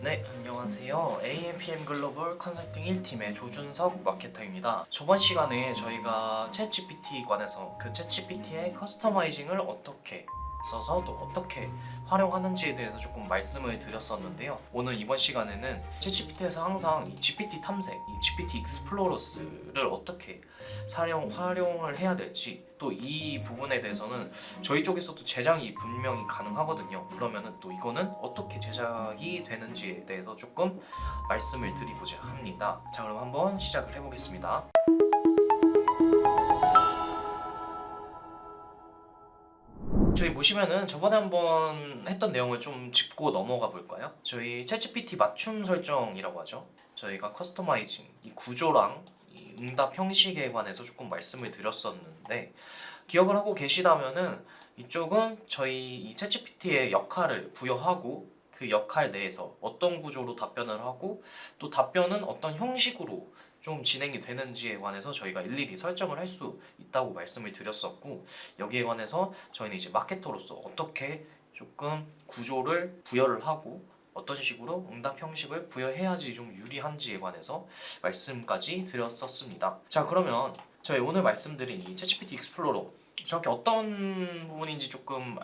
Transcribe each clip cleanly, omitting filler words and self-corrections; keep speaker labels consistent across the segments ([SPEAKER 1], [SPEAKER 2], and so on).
[SPEAKER 1] 네, 안녕하세요. AMPM 글로벌 컨설팅 1팀의 조준석 마케터입니다. 저번 시간에 저희가 챗GPT 관해서 그 챗GPT의 커스터마이징을 어떻게 써서 또 어떻게 활용하는지에 대해서 조금 말씀을 드렸었는데요. 오늘 이번 시간에는 챗GPT에서 항상 이 GPT 탐색, 이 GPT 익스플로러스를 어떻게 활용을 해야 될지, 또 이 부분에 대해서는 저희 쪽에서도 제작이 분명히 가능하거든요. 그러면은 또 이거는 어떻게 제작이 되는지에 대해서 조금 말씀을 드리고자 합니다. 자, 그럼 한번 시작을 해보겠습니다. 저희 보시면은 저번에 한번 했던 내용을 좀 짚고 넘어가 볼까요? 저희 챗GPT 맞춤 설정이라고 하죠. 저희가 커스터마이징, 이 구조랑 이 응답 형식에 관해서 조금 말씀을 드렸었는데, 기억을 하고 계시다면은 이쪽은 저희 이 챗GPT의 역할을 부여하고 그 역할 내에서 어떤 구조로 답변을 하고 또 답변은 어떤 형식으로 좀 진행이 되는지에 관해서 저희가 일일이 설정을 할 수 있다고 말씀을 드렸었고, 여기에 관해서 저희는 이제 마케터로서 어떻게 조금 구조를 부여를 하고 어떤 식으로 응답 형식을 부여해야지 좀 유리한지에 관해서 말씀까지 드렸었습니다. 자, 그러면 저희 오늘 말씀드린 이 챗GPT 익스플로러 정확히 어떤 부분인지 조금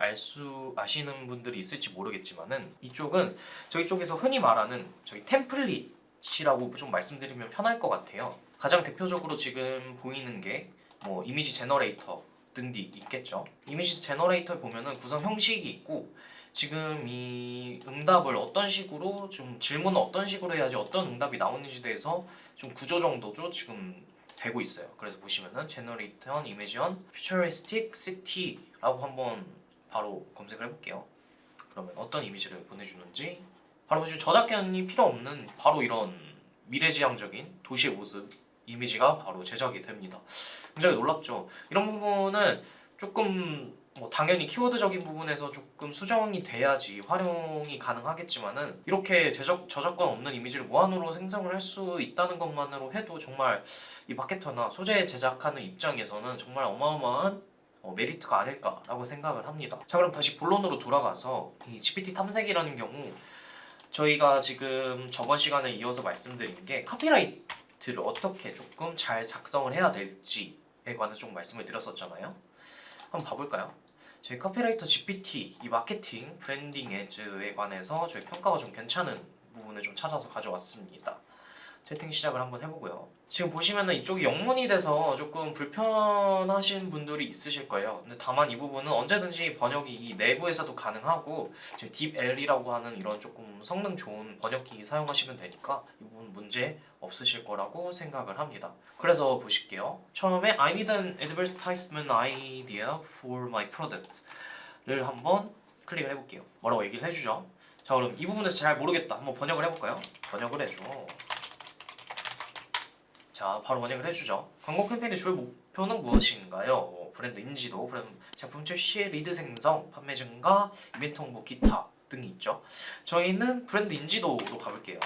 [SPEAKER 1] 아시는 분들이 있을지 모르겠지만은, 이쪽은 저희 쪽에서 흔히 말하는 저희 템플릿이라고 좀 말씀드리면 편할 것 같아요. 가장 대표적으로 지금 보이는 게 뭐 이미지 제너레이터 등이 있겠죠. 이미지 제너레이터에 보면은 구성 형식이 있고, 지금 이 응답을 어떤 식으로 좀 질문을 어떤 식으로 해야지 어떤 응답이 나오는지 대해서 좀 구조 정도도 지금 되고 있어요. 그래서 보시면은 Generate an Image on Futuristic City라고 한번 바로 검색을 해볼게요. 그러면 어떤 이미지를 보내주는지 바로 보시면 저작권이 필요 없는 바로 이런 미래지향적인 도시의 모습 이미지가 바로 제작이 됩니다. 굉장히 놀랍죠. 이런 부분은 조금 뭐 당연히 키워드적인 부분에서 조금 수정이 돼야지 활용이 가능하겠지만은, 이렇게 저작권 없는 이미지를 무한으로 생성을 할 수 있다는 것만으로 해도 정말 이 마케터나 소재 제작하는 입장에서는 정말 어마어마한 메리트가 아닐까라고 생각을 합니다. 자, 그럼 다시 본론으로 돌아가서 이 GPT 탐색이라는 경우, 저희가 지금 저번 시간에 이어서 말씀드린 게 카피라이트를 어떻게 조금 잘 작성을 해야 될지에 관해서 좀 말씀을 드렸었잖아요. 한번 봐볼까요? 저희 카피라이터 GPT 이 마케팅 브랜딩 에즈에 관해서 저희 평가가 좀 괜찮은 부분을 좀 찾아서 가져왔습니다. 채팅 시작을 한번 해보고요. 지금 보시면은 이쪽이 영문이 돼서 조금 불편하신 분들이 있으실 거예요. 근데 다만 이 부분은 언제든지 번역이 이 내부에서도 가능하고, 저희 딥L이라고 하는 이런 조금 성능 좋은 번역기 사용하시면 되니까 이 부분 문제 없으실 거라고 생각을 합니다. 그래서 보실게요. 처음에 I need an advertisement idea for my product를 한번 클릭을 해볼게요. 뭐라고 얘기를 해주죠. 자, 그럼 이 부분에서 잘 모르겠다. 한번 번역을 해볼까요? 번역을 해줘. 자, 바로 번역을 해주죠. 광고 캠페인의 주요 목표는 무엇인가요? 브랜드 인지도, 브랜드 제품 출시의 리드 생성, 판매 증가, 이벤트 홍보, 기타 등이 있죠. 저희는 브랜드 인지도로 가볼게요.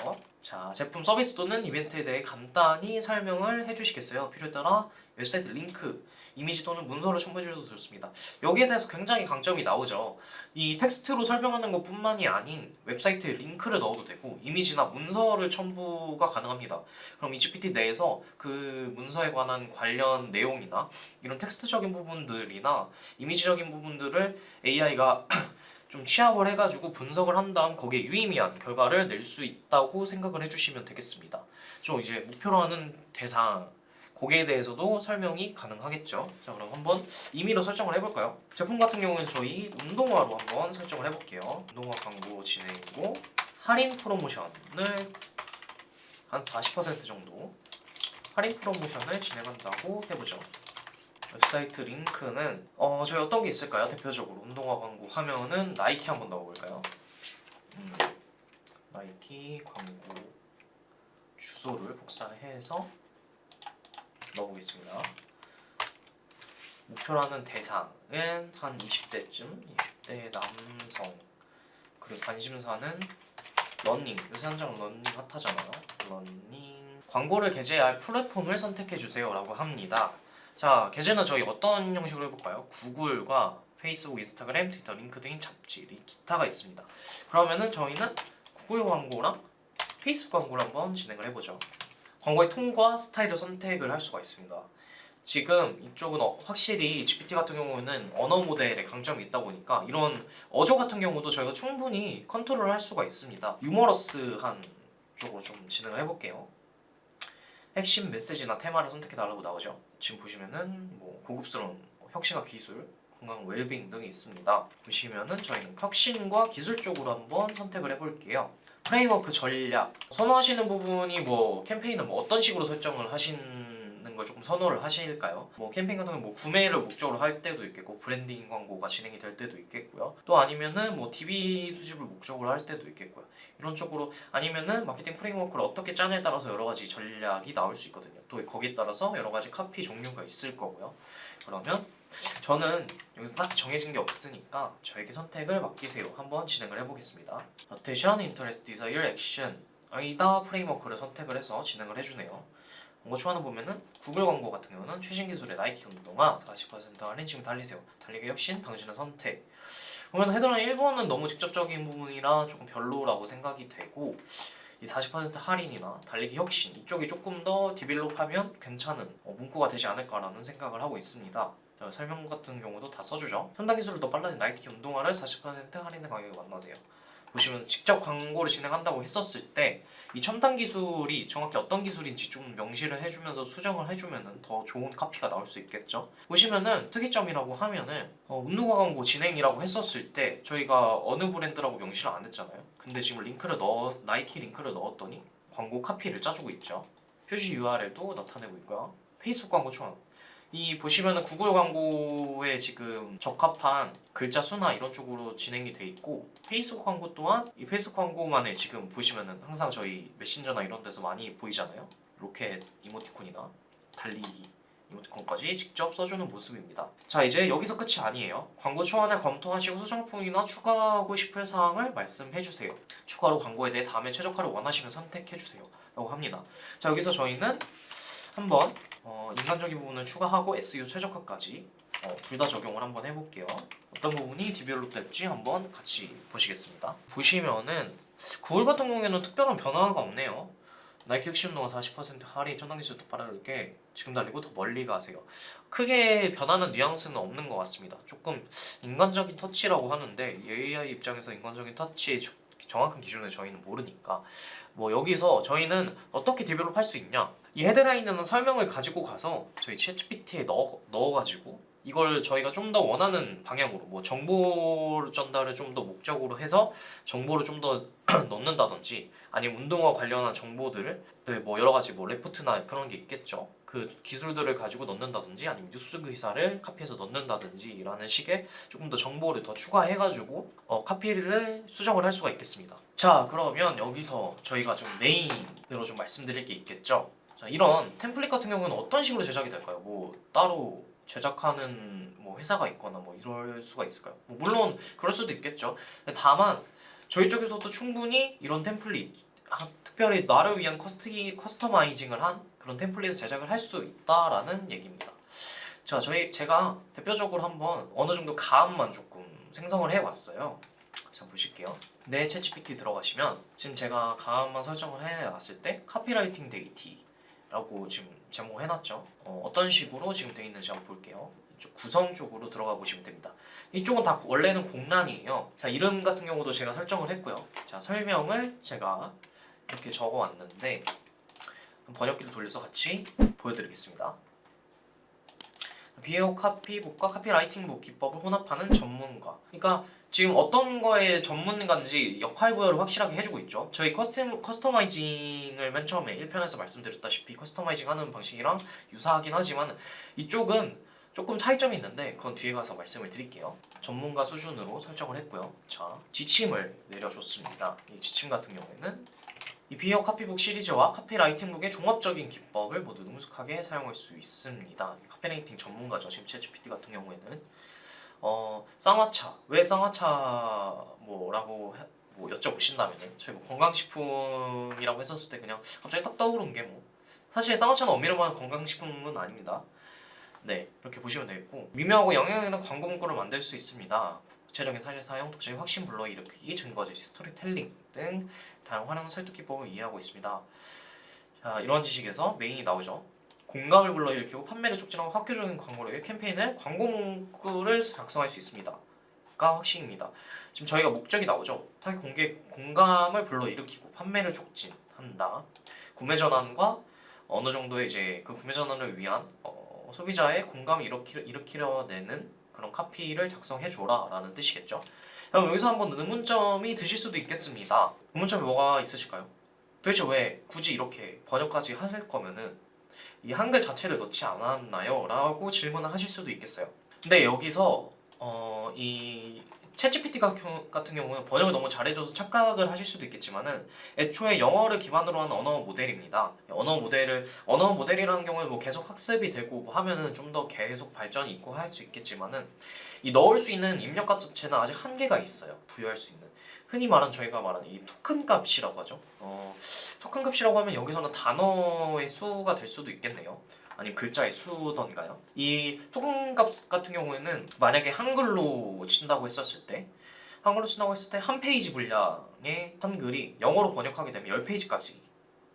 [SPEAKER 1] 자, 제품 서비스 또는 이벤트에 대해 간단히 설명을 해주시겠어요? 필요에 따라 웹사이트 링크, 이미지 또는 문서를 첨부해 주셔도 좋습니다. 여기에 대해서 굉장히 강점이 나오죠. 이 텍스트로 설명하는 것뿐만이 아닌 웹사이트에 링크를 넣어도 되고 이미지나 문서를 첨부가 가능합니다. 그럼 이 GPT 내에서 그 문서에 관한 관련 내용이나 이런 텍스트적인 부분들이나 이미지적인 부분들을 AI가 좀 취합을 해가지고 분석을 한 다음 거기에 유의미한 결과를 낼 수 있다고 생각을 해주시면 되겠습니다. 좀 이제 목표로 하는 대상 거기에 대해서도 설명이 가능하겠죠. 자, 그럼 한번 임의로 설정을 해볼까요? 제품 같은 경우는 저희 운동화로 한번 설정을 해볼게요. 운동화 광고 진행이고 할인 프로모션을 한 40% 정도 할인 프로모션을 진행한다고 해보죠. 웹사이트 링크는 저희 어떤 게 있을까요? 대표적으로 운동화 광고 하면은 나이키 한번 넣어볼까요? 나이키 광고 주소를 복사해서 넣어보겠습니다. 목표라는 대상은 한 20대쯤, 20대 남성. 그리고 관심사는 러닝. 요새 한창 러닝 핫하잖아요. 러닝. 광고를 게재할 플랫폼을 선택해주세요 라고 합니다. 자, 게재는 저희 어떤 형식으로 해볼까요? 구글과 페이스북, 인스타그램, 트위터, 링크드인, 잡지, 기타가 있습니다. 그러면은 저희는 구글 광고랑 페이스북 광고를 한번 진행을 해보죠. 광고의 톤과 스타일을 선택을 할 수가 있습니다. 지금 이쪽은 확실히 GPT 같은 경우는 언어 모델에 강점이 있다 보니까 이런 어조 같은 경우도 저희가 충분히 컨트롤할 수가 있습니다. 유머러스한 쪽으로 좀 진행을 해볼게요. 핵심 메시지나 테마를 선택해달라고 나오죠. 지금 보시면은 뭐 고급스러운 혁신과 기술, 건강, 웰빙 등이 있습니다. 보시면은 저희는 혁신과 기술 쪽으로 한번 선택을 해볼게요. 프레임워크 전략 선호하시는 부분이 뭐 캠페인은 뭐 어떤 식으로 설정을 하시는 걸 조금 선호를 하실까요? 뭐 캠페인 같은 경우 뭐 구매를 목적으로 할 때도 있겠고 브랜딩 광고가 진행이 될 때도 있겠고요. 또 아니면은 뭐 DB 수집을 목적으로 할 때도 있겠고요. 이런 쪽으로 아니면은 마케팅 프레임워크를 어떻게 짜냐에 따라서 여러 가지 전략이 나올 수 있거든요. 또 거기에 따라서 여러 가지 카피 종류가 있을 거고요. 그러면 저는 여기서 딱 정해진 게 없으니까 저에게 선택을 맡기세요. 한번 진행을 해보겠습니다. Attention, Interest, Desire, Action 아이다 프레임워크를 선택을 해서 진행을 해주네요. 광고 초안을 보면은 구글 광고 같은 경우는 최신 기술의 나이키 운동화 40% 할인 지금 달리세요. 달리기 혁신 당신의 선택. 보면 헤드라인 1번은 너무 직접적인 부분이라 조금 별로라고 생각이 되고 이 40% 할인이나 달리기 혁신 이쪽이 조금 더 디벨롭하면 괜찮은 문구가 되지 않을까라는 생각을 하고 있습니다. 설명 같은 경우도 다 써주죠. 첨단 기술로 더 빨라진 나이키 운동화를 40% 할인의 가격에 만나세요. 보시면 직접 광고를 진행한다고 했었을 때 이 첨단 기술이 정확히 어떤 기술인지 좀 명시를 해주면서 수정을 해주면은 더 좋은 카피가 나올 수 있겠죠. 보시면은 특이점이라고 하면은 운동화 광고 진행이라고 했었을 때 저희가 어느 브랜드라고 명시를 안 했잖아요. 근데 지금 나이키 링크를 넣었더니 광고 카피를 짜주고 있죠. 표시 URL도 나타내고 있고요. 페이스북 광고 초안 이 보시면은 구글 광고에 지금 적합한 글자 수나 이런 쪽으로 진행이 돼 있고 페이스북 광고 또한 이 페이스북 광고만에 지금 보시면은 항상 저희 메신저나 이런 데서 많이 보이잖아요. 로켓 이모티콘이나 달리기 이모티콘까지 직접 써주는 모습입니다. 자 이제 여기서 끝이 아니에요. 광고 초안을 검토하시고 수정품이나 추가하고 싶을 사항을 말씀해주세요. 추가로 광고에 대해 다음에 최적화를 원하시면 선택해주세요 라고 합니다. 자 여기서 저희는 한번 인간적인 부분을 추가하고 SEO 최적화까지 둘 다 적용을 한번 해볼게요. 어떤 부분이 디벨롭 될지 한번 같이 보시겠습니다. 보시면은 구글 같은 경우에는 특별한 변화가 없네요. 나이키 혁신 운동화 40% 할인 첨단 기술 더 빠르게 지금 달리고 더 멀리 가세요. 크게 변하는 뉘앙스는 없는 것 같습니다. 조금 인간적인 터치라고 하는데 AI 입장에서 인간적인 터치의 정확한 기준을 저희는 모르니까 뭐 여기서 저희는 어떻게 디벨롭 할 수 있냐 이 헤드라인이나 설명을 가지고 가서 저희 챗GPT에 넣어가지고 이걸 저희가 좀 더 원하는 방향으로 뭐 정보 전달을 좀 더 목적으로 해서 정보를 좀 더 넣는다든지 아니면 운동화 관련한 정보들을 뭐 여러 가지 뭐 레포트나 그런 게 있겠죠. 그 기술들을 가지고 넣는다든지 아니면 뉴스 기사를 카피해서 넣는다든지 라는 식의 조금 더 정보를 더 추가해가지고 카피를 수정을 할 수가 있겠습니다. 자 그러면 여기서 저희가 좀 메인으로 좀 말씀드릴 게 있겠죠. 자 이런 템플릿 같은 경우는 어떤 식으로 제작이 될까요? 뭐 따로 제작하는 뭐 회사가 있거나 뭐 이럴 수가 있을까요? 뭐 물론 그럴 수도 있겠죠. 다만 저희 쪽에서도 충분히 이런 템플릿 특별히 나를 위한 커스터마이징을 한 그런 템플릿을 제작을 할 수 있다라는 얘기입니다. 자, 제가 대표적으로 한번 어느 정도 가압만 조금 생성을 해왔어요. 자, 보실게요. 내 챗GPT 들어가시면 지금 제가 가압만 설정을 해놨을 때 카피라이팅 데이티라고 지금 제목을 해놨죠. 어떤 식으로 지금 되어 있는지 한번 볼게요. 이쪽 구성 쪽으로 들어가 보시면 됩니다. 이쪽은 다 원래는 공란이에요. 자, 이름 같은 경우도 제가 설정을 했고요. 자, 설명을 제가 이렇게 적어왔는데 번역기를 돌려서 같이 보여드리겠습니다. 비에오 카피북과 카피라이팅북 기법을 혼합하는 전문가. 그러니까 지금 어떤 거에 전문가인지 역할 부여를 확실하게 해주고 있죠. 저희 커스터마이징을 맨 처음에 1편에서 말씀드렸다시피 커스터마이징 하는 방식이랑 유사하긴 하지만 이쪽은 조금 차이점이 있는데 그건 뒤에 가서 말씀을 드릴게요. 전문가 수준으로 설정을 했고요. 자, 지침을 내려줬습니다. 이 지침 같은 경우에는 이 비어 카피북 시리즈와 카피라이팅북의 종합적인 기법을 모두 능숙하게 사용할 수 있습니다. 카피라이팅 전문가죠. 지금 챗GPT 같은 경우에는 쌍화차 왜 쌍화차 뭐라고 뭐 여쭤보신다면은 저희 뭐 건강식품이라고 했었을 때 그냥 갑자기 딱 떠오른 게 뭐 사실 쌍화차는 엄밀히 말하면 건강식품은 아닙니다. 네, 이렇게 보시면 되겠고 미묘하고 영향력 있는 광고 문구를 만들 수 있습니다. 구체적인 사실 사용, 독자의 확신 불러일으키기, 증거제시, 스토리텔링 등 다양한 설득 기법을 이해하고 있습니다. 자, 이러한 지식에서 메인이 나오죠. 공감을 불러일으키고 판매를 촉진하고 학교적인 광고를 위해 캠페인을 광고 문구를 작성할 수 있습니다. 가 확신입니다. 지금 저희가 목적이 나오죠. 타겟 공감을 불러일으키고 판매를 촉진한다. 구매 전환과 어느 정도의 이제 그 구매 전환을 위한 소비자의 공감을 일으키려내는 그런 카피를 작성해줘라라는 뜻이겠죠. 그럼 여기서 한번 의문점이 드실 수도 있겠습니다. 의문점이 뭐가 있으실까요? 도대체 왜 굳이 이렇게 번역까지 할 거면은 이 한글 자체를 넣지 않았나요? 라고 질문을 하실 수도 있겠어요. 근데 여기서 이 챗GPT 같은 경우는 번역을 너무 잘해줘서 착각을 하실 수도 있겠지만은 애초에 영어를 기반으로 한 언어 모델입니다. 언어 모델이라는 경우는 뭐 계속 학습이 되고 뭐 하면은 좀 더 계속 발전이 있고 할 수 있겠지만은 이 넣을 수 있는 입력값 자체는 아직 한계가 있어요. 부여할 수 있는. 흔히 저희가 말하는 이 토큰 값이라고 하죠. 토큰 값이라고 하면 여기서는 단어의 수가 될 수도 있겠네요. 아니면 글자의 수던가요? 이 토큰 값 같은 경우에는 만약에 한글로 친다고 했을 때 한 페이지 분량의 한글이 영어로 번역하게 되면 10페이지까지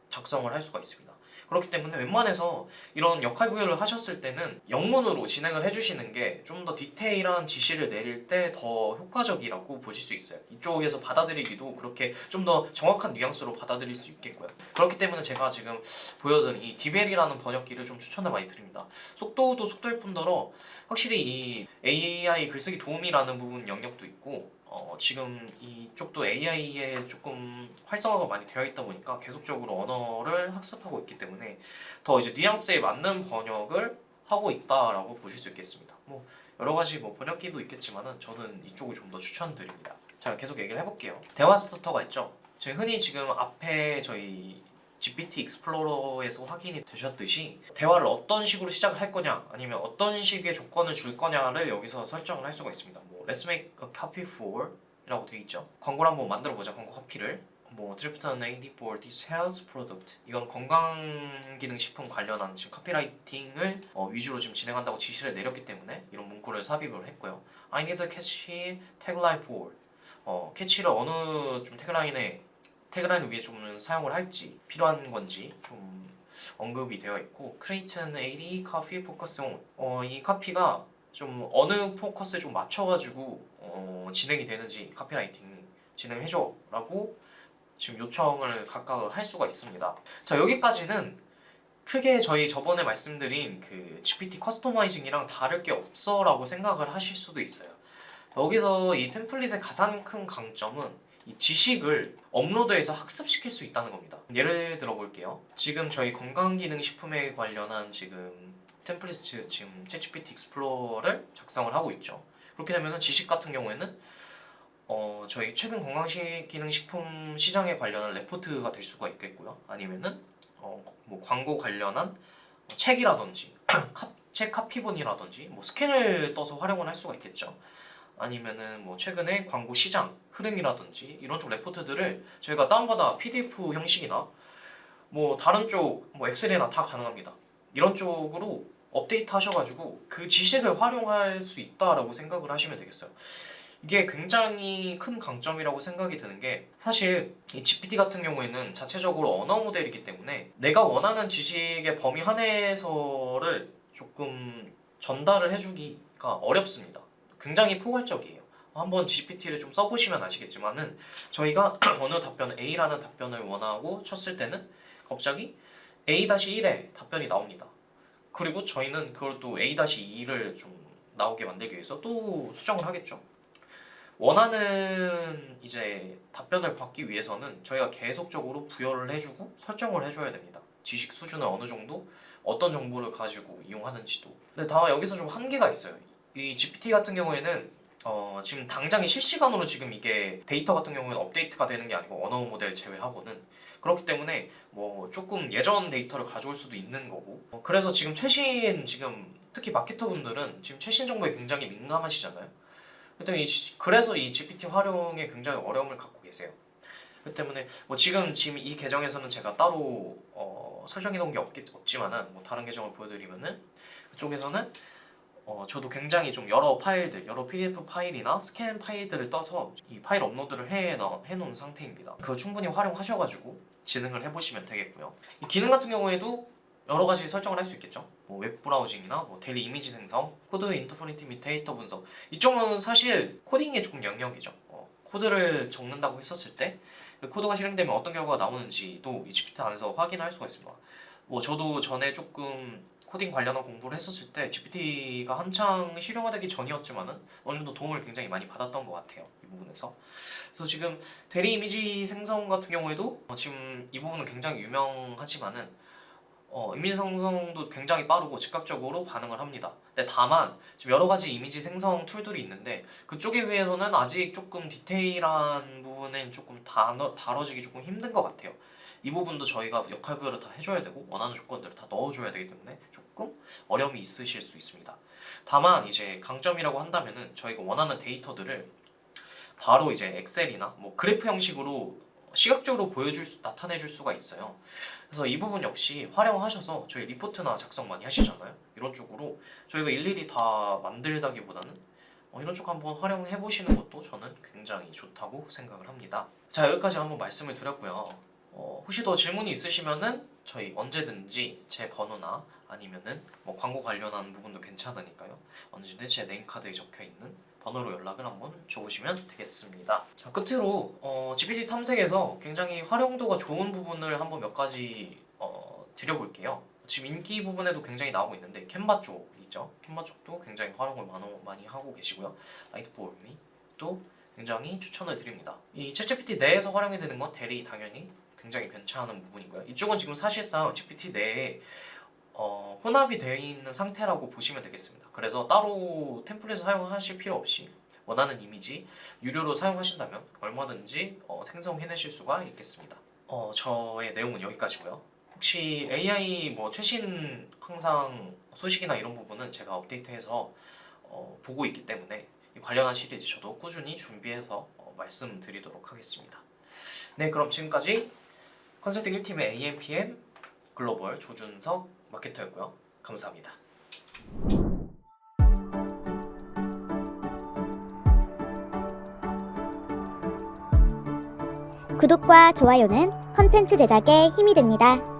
[SPEAKER 1] 작성을 할 수가 있습니다. 그렇기 때문에 웬만해서 이런 역할 부여를 하셨을 때는 영문으로 진행을 해주시는 게 좀 더 디테일한 지시를 내릴 때 더 효과적이라고 보실 수 있어요. 이쪽에서 받아들이기도 그렇게 좀 더 정확한 뉘앙스로 받아들일 수 있겠고요. 그렇기 때문에 제가 지금 보여드린 이 디벨이라는 번역기를 좀 추천을 많이 드립니다. 속도도 속도일 뿐더러 확실히 이 AI 글쓰기 도우미라는 부분 영역도 있고 지금 이쪽도 AI에 조금 활성화가 많이 되어 있다 보니까 계속적으로 언어를 학습하고 있기 때문에 더 이제 뉘앙스에 맞는 번역을 하고 있다라고 보실 수 있겠습니다. 뭐 여러 가지 뭐 번역기도 있겠지만은 저는 이쪽을 좀 더 추천드립니다. 자, 계속 얘기를 해볼게요. 대화 스타터가 있죠. 흔히 지금 앞에 저희 GPT 익스플로러에서 확인이 되셨듯이 대화를 어떤 식으로 시작을 할 거냐 아니면 어떤 식의 조건을 줄 거냐를 여기서 설정을 할 수가 있습니다. 뭐 Let's make a copy for 이라고 되어 있죠. 광고를 한번 만들어 보자. 광고 카피를 draft an AD for this health product. 이건 건강기능식품 관련한 지금 카피라이팅을 위주로 지금 진행한다고 지시를 내렸기 때문에 이런 문구를 삽입을 했고요. I need a catchy tagline for. 캐치를 어느 좀 태그라인 위에 좀 사용을 할지 필요한 건지 좀 언급이 되어 있고 Create an AD copy focus on. 이 카피가 좀 어느 포커스에 좀 맞춰가지고 진행이 되는지 카피라이팅 진행해줘라고 지금 요청을 각각 할 수가 있습니다. 자, 여기까지는 크게 저희 저번에 말씀드린 그 GPT 커스터마이징이랑 다를 게 없어라고 생각을 하실 수도 있어요. 여기서 이 템플릿의 가장 큰 강점은 이 지식을 업로드해서 학습시킬 수 있다는 겁니다. 예를 들어 볼게요. 지금 저희 건강기능식품에 관련한 지금 템플릿 지금 챗GPT 익스플로러를 작성을 하고 있죠. 그렇게 되면은 지식 같은 경우에는 저희 최근 건강기능식품 시장에 관련한 레포트가 될 수가 있겠고요. 아니면은 뭐 광고 관련한 책이라든지 책 카피본이라든지 뭐 스캔을 떠서 활용을 할 수가 있겠죠. 아니면은 뭐 최근에 광고 시장 흐름이라든지 이런 쪽 레포트들을 저희가 다운받아 PDF 형식이나 뭐 다른 쪽 뭐 엑셀이나 다 가능합니다. 이런 쪽으로 업데이트 하셔가지고 그 지식을 활용할 수 있다라고 생각을 하시면 되겠어요. 이게 굉장히 큰 강점이라고 생각이 드는 게 사실 이 GPT 같은 경우에는 자체적으로 언어 모델이기 때문에 내가 원하는 지식의 범위 한에서를 조금 전달을 해주기가 어렵습니다. 굉장히 포괄적이에요. 한번 GPT를 좀 써보시면 아시겠지만은 저희가 어느 답변 A라는 답변을 원하고 쳤을 때는 갑자기 A-1의 답변이 나옵니다. 그리고 저희는 그걸 또 A-2를 좀 나오게 만들기 위해서 또 수정을 하겠죠. 원하는 이제 답변을 받기 위해서는 저희가 계속적으로 부여를 해주고 설정을 해줘야 됩니다. 지식 수준을 어느 정도 어떤 정보를 가지고 이용하는지도. 근데 다만 여기서 좀 한계가 있어요. 이 GPT 같은 경우에는 지금 당장에 실시간으로 지금 이게 데이터 같은 경우에는 업데이트가 되는 게 아니고 언어 모델 제외하고는 그렇기 때문에 뭐 조금 예전 데이터를 가져올 수도 있는 거고 그래서 지금 특히 마케터 분들은 지금 최신 정보에 굉장히 민감하시잖아요. 그래서 이 GPT 활용에 굉장히 어려움을 갖고 계세요. 그렇기 때문에 뭐 지금 이 계정에서는 제가 따로 설정해 놓은 게 없지만은 뭐 다른 계정을 보여드리면은 그쪽에서는 저도 굉장히 좀 여러 파일들, 여러 PDF 파일이나 스캔 파일들을 떠서 이 파일 업로드를 해놓은 상태입니다. 그거 충분히 활용하셔가지고 진행을 해보시면 되겠고요. 이 기능 같은 경우에도 여러 가지 설정을 할 수 있겠죠. 뭐 웹 브라우징이나 뭐 데일리 이미지 생성, 코드 인터프리팅 및 데이터 분석. 이쪽은 사실 코딩의 조금 영역이죠. 코드를 적는다고 했었을 때 코드가 실행되면 어떤 결과가 나오는지도 이 GPT 안에서 확인할 수가 있습니다. 뭐 저도 전에 조금 코딩 관련한 공부를 했었을 때 GPT가 한창 실용화되기 전이었지만은 어느 정도 도움을 굉장히 많이 받았던 것 같아요. 이 부분에서. 그래서 지금 대리 이미지 생성 같은 경우에도 지금 이 부분은 굉장히 유명하지만은 이미지 생성도 굉장히 빠르고 즉각적으로 반응을 합니다. 근데 다만 지금 여러 가지 이미지 생성 툴들이 있는데 그쪽에 비해서는 아직 조금 디테일한 부분은 조금 다뤄지기 조금 힘든 것 같아요. 이 부분도 저희가 역할별로 다 해줘야 되고 원하는 조건들을 다 넣어줘야 되기 때문에 조금 어려움이 있으실 수 있습니다. 다만 이제 강점이라고 한다면은 저희가 원하는 데이터들을 바로 이제 엑셀이나 뭐 그래프 형식으로 시각적으로 나타내줄 수가 있어요. 그래서 이 부분 역시 활용하셔서 저희 리포트나 작성 많이 하시잖아요. 이런 쪽으로 저희가 일일이 다 만들다기보다는 이런 쪽 한번 활용해 보시는 것도 저는 굉장히 좋다고 생각을 합니다. 자, 여기까지 한번 말씀을 드렸고요. 혹시 더 질문이 있으시면은 저희 언제든지 제 번호나 아니면은 뭐 광고 관련한 부분도 괜찮으니까요. 언제든지 제 네임카드에 적혀 있는 번호로 연락을 한번 줘보시면 되겠습니다. 자, 끝으로 GPT 탐색에서 굉장히 활용도가 좋은 부분을 한번 몇 가지 드려볼게요. 지금 인기 부분에도 굉장히 나오고 있는데 캔바 쪽 있죠. 캔바 쪽도 굉장히 활용을 많이 하고 계시고요. 라이트볼미도 굉장히 추천을 드립니다. 이 챗GPT 내에서 활용이 되는 건 대리 당연히 굉장히 괜찮은 부분이고요. 이쪽은 지금 사실상 GPT 내에 혼합이 되어 있는 상태라고 보시면 되겠습니다. 그래서 따로 템플릿을 사용하실 필요 없이 원하는 이미지 유료로 사용하신다면 얼마든지 생성해내실 수가 있겠습니다. 저의 내용은 여기까지고요. 혹시 AI 뭐 최신 항상 소식이나 이런 부분은 제가 업데이트해서 보고 있기 때문에 관련한 시리즈 저도 꾸준히 준비해서 말씀드리도록 하겠습니다. 네, 그럼 지금까지 컨설팅 1팀의 AMPM 글로벌 조준석 마케터였고요. 감사합니다.
[SPEAKER 2] 구독과 좋아요는 컨텐츠 제작에 힘이 됩니다.